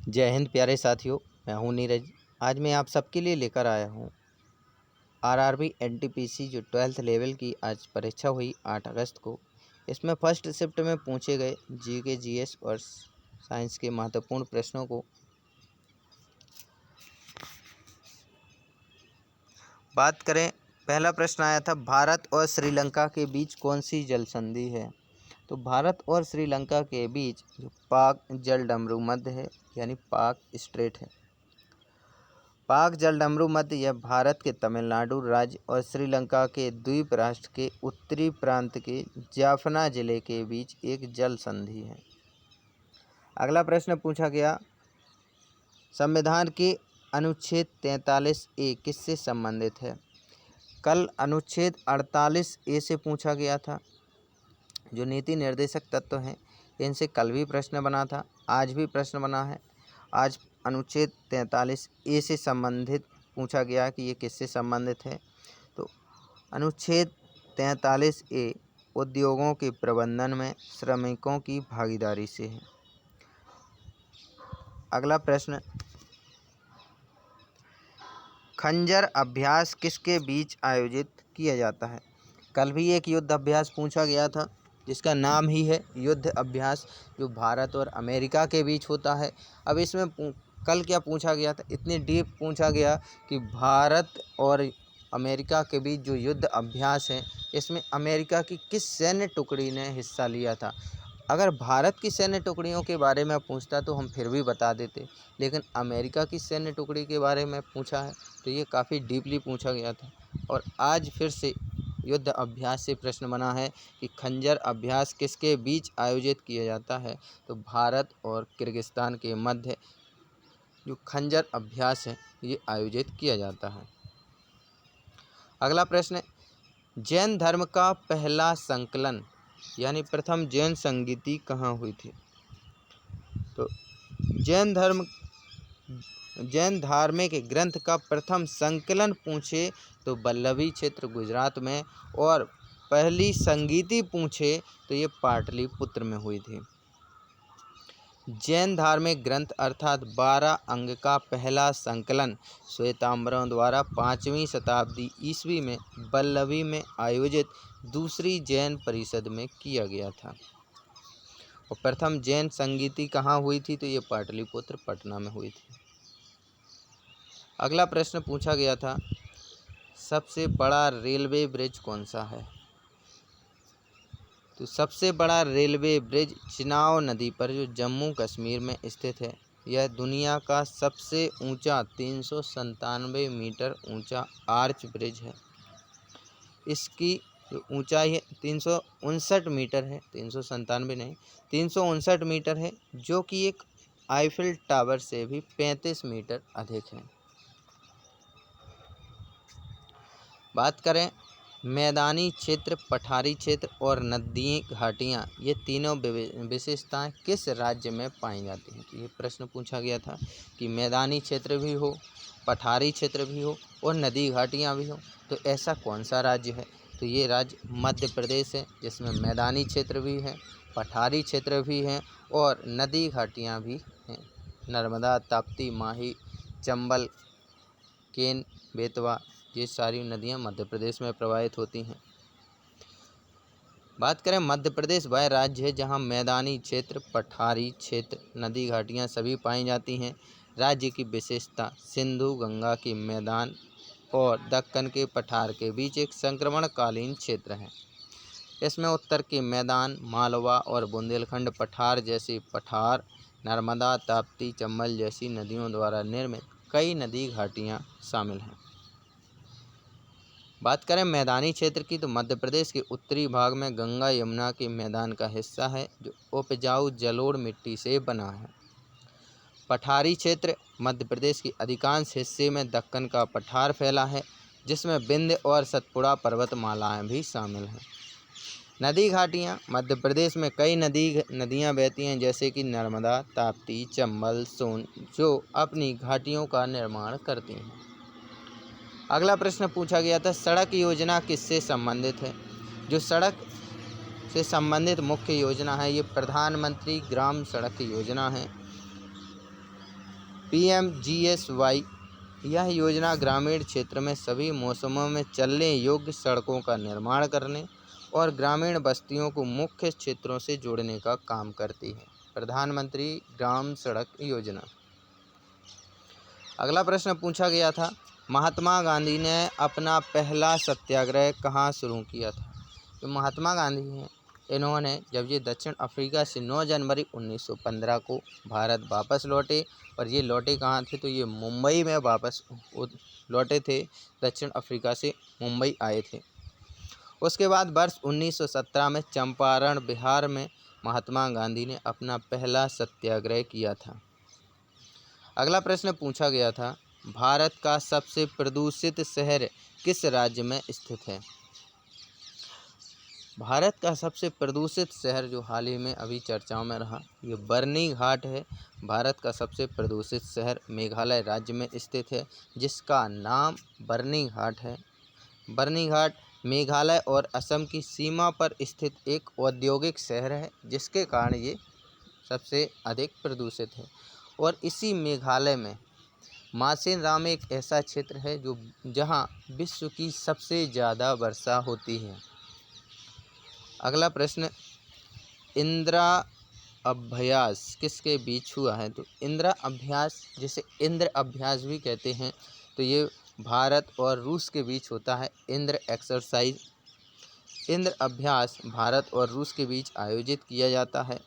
जय हिंद प्यारे साथियों, मैं हूं नीरज। आज मैं आप सबके लिए लेकर आया हूं आरआरबी एनटीपीसी जो 12th लेवल की आज परीक्षा हुई 8 अगस्त को। इसमें फर्स्ट शिफ्ट में पूछे गए जीके जीएस और साइंस के महत्वपूर्ण प्रश्नों को बात करें। पहला प्रश्न आया था, भारत और श्रीलंका के बीच कौन सी जल संधि है। तो भारत और श्रीलंका के बीच जो पाक जलडमरू मध्य है, यानी पाक स्ट्रेट है। पाक जलडमरू मध्य यह भारत के तमिलनाडु राज्य और श्रीलंका के द्वीप राष्ट्र के उत्तरी प्रांत के जाफना जिले के बीच एक जल संधि है। अगला प्रश्न पूछा गया, संविधान के अनुच्छेद 43A किससे संबंधित है। कल अनुच्छेद 48A से पूछा गया था। जो नीति निर्देशक तत्व हैं इनसे कल भी प्रश्न बना था, आज भी प्रश्न बना है। आज अनुच्छेद 43A से संबंधित पूछा गया कि ये किससे संबंधित है। तो अनुच्छेद 43A उद्योगों के प्रबंधन में श्रमिकों की भागीदारी से है। अगला प्रश्न, खंजर अभ्यास किसके बीच आयोजित किया जाता है। कल भी एक युद्ध अभ्यास पूछा गया था जिसका नाम ही है युद्ध अभ्यास, जो भारत और अमेरिका के बीच होता है। अब इसमें कल क्या पूछा गया था, इतनी डीप पूछा गया कि भारत और अमेरिका के बीच जो युद्ध अभ्यास है इसमें अमेरिका की किस सैन्य टुकड़ी ने हिस्सा लिया था। अगर भारत की सैन्य टुकड़ियों के बारे में पूछता तो हम फिर भी बता देते, लेकिन अमेरिका की सैन्य टुकड़ी के बारे में पूछा है तो ये काफ़ी डीपली पूछा गया था। और आज फिर से युद्ध अभ्यास से प्रश्न बना है कि खंजर अभ्यास किसके बीच आयोजित किया जाता है। तो भारत और किर्गिस्तान के मध्य जो खंजर अभ्यास है ये आयोजित किया जाता है। अगला प्रश्न, जैन धर्म का पहला संकलन यानी प्रथम जैन संगीति कहाँ हुई थी। तो जैन धार्मिक ग्रंथ का प्रथम संकलन पूछे तो वल्लभी क्षेत्र गुजरात में, और पहली संगीति पूछे तो ये पाटलिपुत्र में हुई थी। जैन धार्मिक ग्रंथ अर्थात 12 अंग का पहला संकलन श्वेतांबरों द्वारा 5वीं शताब्दी ईस्वी में वल्लभी में आयोजित दूसरी जैन परिषद में किया गया था। और प्रथम जैन संगीति कहाँ हुई थी, तो ये पाटलिपुत्र पटना में हुई थी। अगला प्रश्न पूछा गया था, सबसे बड़ा रेलवे ब्रिज कौन सा है। तो सबसे बड़ा रेलवे ब्रिज चिनाब नदी पर जो जम्मू कश्मीर में स्थित है, यह दुनिया का सबसे ऊंचा 397 मीटर ऊंचा आर्च ब्रिज है। इसकी जो ऊंचाई है 359 मीटर है, 397 नहीं 359 मीटर है, जो कि एक आईफिल टावर से भी 35 मीटर अधिक है। बात करें मैदानी क्षेत्र, पठारी क्षेत्र और नदी घाटियाँ, ये तीनों विशेषताएं किस राज्य में पाई जाती हैं। तो ये प्रश्न पूछा गया था कि मैदानी क्षेत्र भी हो, पठारी क्षेत्र भी हो और नदी घाटियाँ भी हो, तो ऐसा कौन सा राज्य है। तो ये राज्य मध्य प्रदेश है, जिसमें मैदानी क्षेत्र भी है, पठारी क्षेत्र भी हैं और नदी घाटियाँ भी हैं। नर्मदा, ताप्ती, माही, चंबल, केन, बेतवा, ये सारी नदियां मध्य प्रदेश में प्रवाहित होती हैं। बात करें मध्य प्रदेश वह राज्य है जहां मैदानी क्षेत्र, पठारी क्षेत्र, नदी घाटियां सभी पाई जाती हैं। राज्य की विशेषता सिंधु गंगा के मैदान और दक्कन के पठार के बीच एक संक्रमणकालीन क्षेत्र है। इसमें उत्तर के मैदान, मालवा और बुंदेलखंड पठार जैसे पठार, नर्मदा, ताप्ती, चंबल जैसी नदियों द्वारा निर्मित कई नदी घाटियाँ शामिल हैं। बात करें मैदानी क्षेत्र की, तो मध्य प्रदेश के उत्तरी भाग में गंगा यमुना के मैदान का हिस्सा है जो उपजाऊ जलोढ़ मिट्टी से बना है। पठारी क्षेत्र मध्य प्रदेश के अधिकांश हिस्से में दक्कन का पठार फैला है, जिसमें विंध्य और सतपुड़ा पर्वतमालाएं भी शामिल हैं। नदी घाटियाँ मध्य प्रदेश में कई नदियाँ बहती हैं, जैसे कि नर्मदा, ताप्ती, चंबल, सोन, जो अपनी घाटियों का निर्माण करती हैं। अगला प्रश्न पूछा गया था, सड़क योजना किससे संबंधित है। जो सड़क से संबंधित मुख्य योजना है ये प्रधानमंत्री ग्राम सड़क योजना है। PMGSY। यह योजना ग्रामीण क्षेत्र में सभी मौसमों में चलने योग्य सड़कों का निर्माण करने और ग्रामीण बस्तियों को मुख्य क्षेत्रों से जोड़ने का काम करती है। प्रधानमंत्री ग्राम सड़क योजना। अगला प्रश्न पूछा गया था, महात्मा गांधी ने अपना पहला सत्याग्रह कहाँ शुरू किया था? तो महात्मा गांधी हैं, इन्होंने जब ये दक्षिण अफ्रीका से 9 जनवरी 1915 को भारत वापस लौटे, और ये लौटे कहाँ थे? तो ये मुंबई में वापस लौटे थे, दक्षिण अफ्रीका से मुंबई आए थे। उसके बाद वर्ष 1917 में चंपारण बिहार में महात्मा गांधी ने अपना पहला सत्याग्रह किया था। अगला प्रश्न पूछा गया था, भारत का सबसे प्रदूषित शहर किस राज्य में स्थित है? भारत का सबसे प्रदूषित शहर जो हाल ही में अभी चर्चाओं में रहा, ये बरनी घाट है। भारत का सबसे प्रदूषित शहर मेघालय राज्य में स्थित है, जिसका नाम बरनी घाट है। बरनी घाट मेघालय और असम की सीमा पर स्थित एक औद्योगिक शहर है, जिसके कारण ये सबसे अधिक प्रदूषित है। और इसी मेघालय में मासेराम एक ऐसा क्षेत्र है जो जहाँ विश्व की सबसे ज़्यादा वर्षा होती है। अगला प्रश्न, इंदिरा अभ्यास किसके बीच हुआ है? तो इंदिरा अभ्यास, जिसे इंद्र अभ्यास भी कहते हैं, तो ये भारत और रूस के बीच होता है। इंद्र एक्सरसाइज, इंद्र अभ्यास भारत और रूस के बीच आयोजित किया जाता है।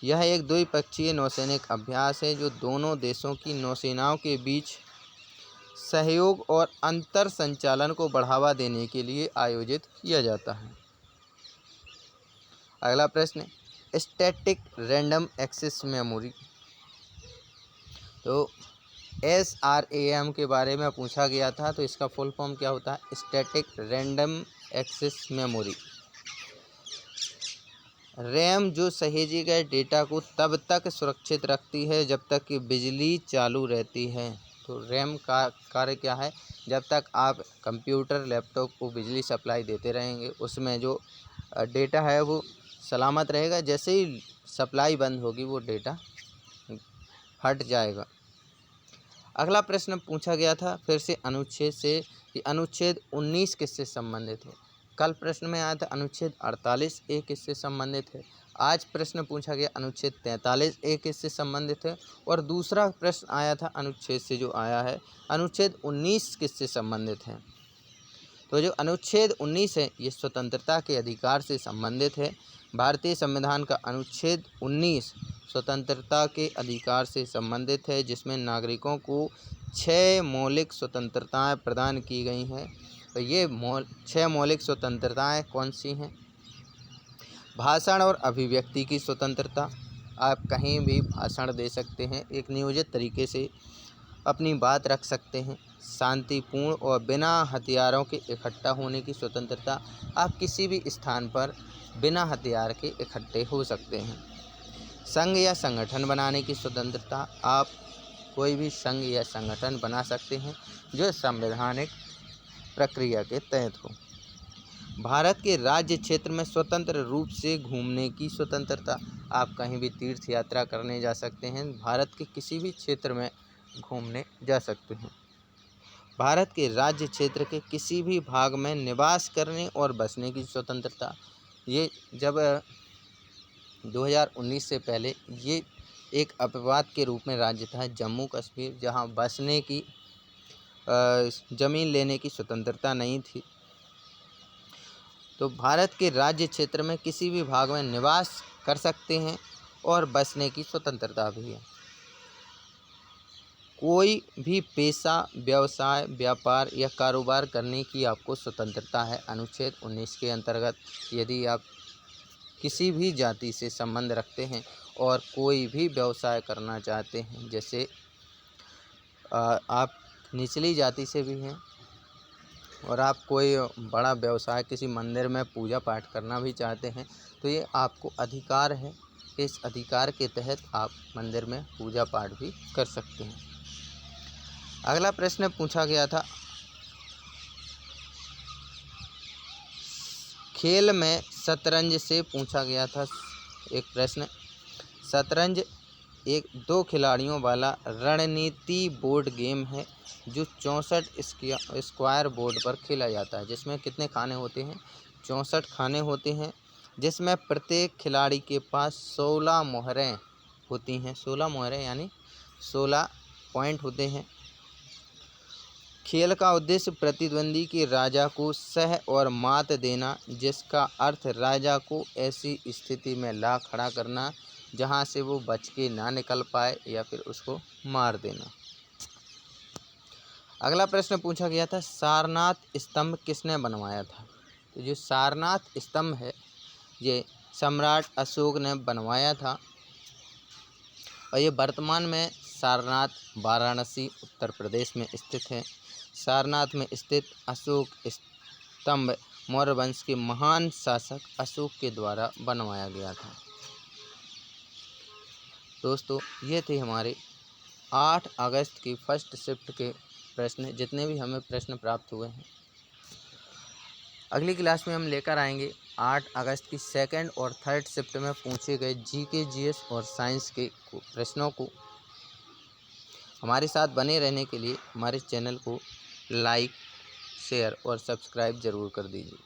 यह एक द्विपक्षीय नौसैनिक अभ्यास है जो दोनों देशों की नौसेनाओं के बीच सहयोग और अंतर संचालन को बढ़ावा देने के लिए आयोजित किया जाता है। अगला प्रश्न, स्टैटिक रैंडम एक्सेस मेमोरी, तो SRAM के बारे में पूछा गया था, तो इसका फुल फॉर्म क्या होता है? Static random access memory. RAM जो सहेजे गए डेटा को तब तक सुरक्षित रखती है जब तक कि बिजली चालू रहती है। तो रैम का कार्य क्या है? जब तक आप कंप्यूटर लैपटॉप को बिजली सप्लाई देते रहेंगे, उसमें जो डेटा है वो सलामत रहेगा। जैसे ही सप्लाई बंद होगी वो डेटा हट जाएगा। अगला प्रश्न पूछा गया था फिर से अनुच्छेद से, कि अनुच्छेद 19 किससे संबंधित है? कल प्रश्न में आया था अनुच्छेद 48A किससे संबंधित है। आज प्रश्न पूछा गया अनुच्छेद 43A किससे संबंधित है। और दूसरा प्रश्न आया था अनुच्छेद से जो आया है, अनुच्छेद 19 किससे संबंधित है। तो जो अनुच्छेद 19 है ये स्वतंत्रता के अधिकार से संबंधित है। भारतीय संविधान का अनुच्छेद 19 स्वतंत्रता के अधिकार से संबंधित है, जिसमें नागरिकों को 6 मौलिक स्वतंत्रताएं प्रदान की गई हैं। तो ये 6 मौलिक स्वतंत्रताएं कौन सी हैं? भाषण और अभिव्यक्ति की स्वतंत्रता, आप कहीं भी भाषण दे सकते हैं, एक नियोजित तरीके से अपनी बात रख सकते हैं। शांतिपूर्ण और बिना हथियारों के इकट्ठा होने की स्वतंत्रता, आप किसी भी स्थान पर बिना हथियार के इकट्ठे हो सकते हैं। संघ या संगठन बनाने की स्वतंत्रता, आप कोई भी संघ या संगठन बना सकते हैं जो संवैधानिक प्रक्रिया के तहत हो। भारत के राज्य क्षेत्र में स्वतंत्र रूप से घूमने की स्वतंत्रता, आप कहीं भी तीर्थ यात्रा करने जा सकते हैं, भारत के किसी भी क्षेत्र में घूमने जा सकते हैं। भारत के राज्य क्षेत्र के किसी भी भाग में निवास करने और बसने की स्वतंत्रता, ये जब 2019 से पहले ये एक अपवाद के रूप में राज्य था जम्मू कश्मीर, जहां बसने की ज़मीन लेने की स्वतंत्रता नहीं थी। तो भारत के राज्य क्षेत्र में किसी भी भाग में निवास कर सकते हैं और बसने की स्वतंत्रता भी है। कोई भी पेशा, व्यवसाय, व्यापार या कारोबार करने की आपको स्वतंत्रता है अनुच्छेद 19 के अंतर्गत। यदि आप किसी भी जाति से संबंध रखते हैं और कोई भी व्यवसाय करना चाहते हैं, जैसे आप निचली जाति से भी हैं और आप कोई बड़ा व्यवसाय किसी मंदिर में पूजा पाठ करना भी चाहते हैं, तो ये आपको अधिकार है। इस अधिकार के तहत आप मंदिर में पूजा पाठ भी कर सकते हैं। अगला प्रश्न पूछा गया था, खेल में शतरंज से पूछा गया था एक प्रश्न। शतरंज एक 2 खिलाड़ियों वाला रणनीति बोर्ड गेम है जो 64 स्क्वायर बोर्ड पर खेला जाता है, जिसमें कितने खाने होते हैं? 64 खाने होते हैं, जिसमें प्रत्येक खिलाड़ी के पास 16 मोहरें होती हैं। 16 मोहरें यानी 16 पॉइंट होते हैं। खेल का उद्देश्य प्रतिद्वंदी के राजा को सह और मात देना, जिसका अर्थ राजा को ऐसी स्थिति में ला खड़ा करना जहां से वो बच के ना निकल पाए या फिर उसको मार देना। अगला प्रश्न पूछा गया था, सारनाथ स्तंभ किसने बनवाया था? तो जो सारनाथ स्तंभ है ये सम्राट अशोक ने बनवाया था और ये वर्तमान में सारनाथ वाराणसी उत्तर प्रदेश में स्थित है। सारनाथ में स्थित अशोक स्तंभ मौर्य वंश के महान शासक अशोक के द्वारा बनवाया गया था। दोस्तों ये थे हमारे 8 अगस्त की फर्स्ट शिफ्ट के प्रश्न, जितने भी हमें प्रश्न प्राप्त हुए हैं। अगली क्लास में हम लेकर आएंगे 8 अगस्त की सेकंड और थर्ड शिफ्ट में पूछे गए जीके, जीएस और साइंस के प्रश्नों को। हमारे साथ बने रहने के लिए हमारे चैनल को लाइक, शेयर और सब्सक्राइब ज़रूर कर दीजिए।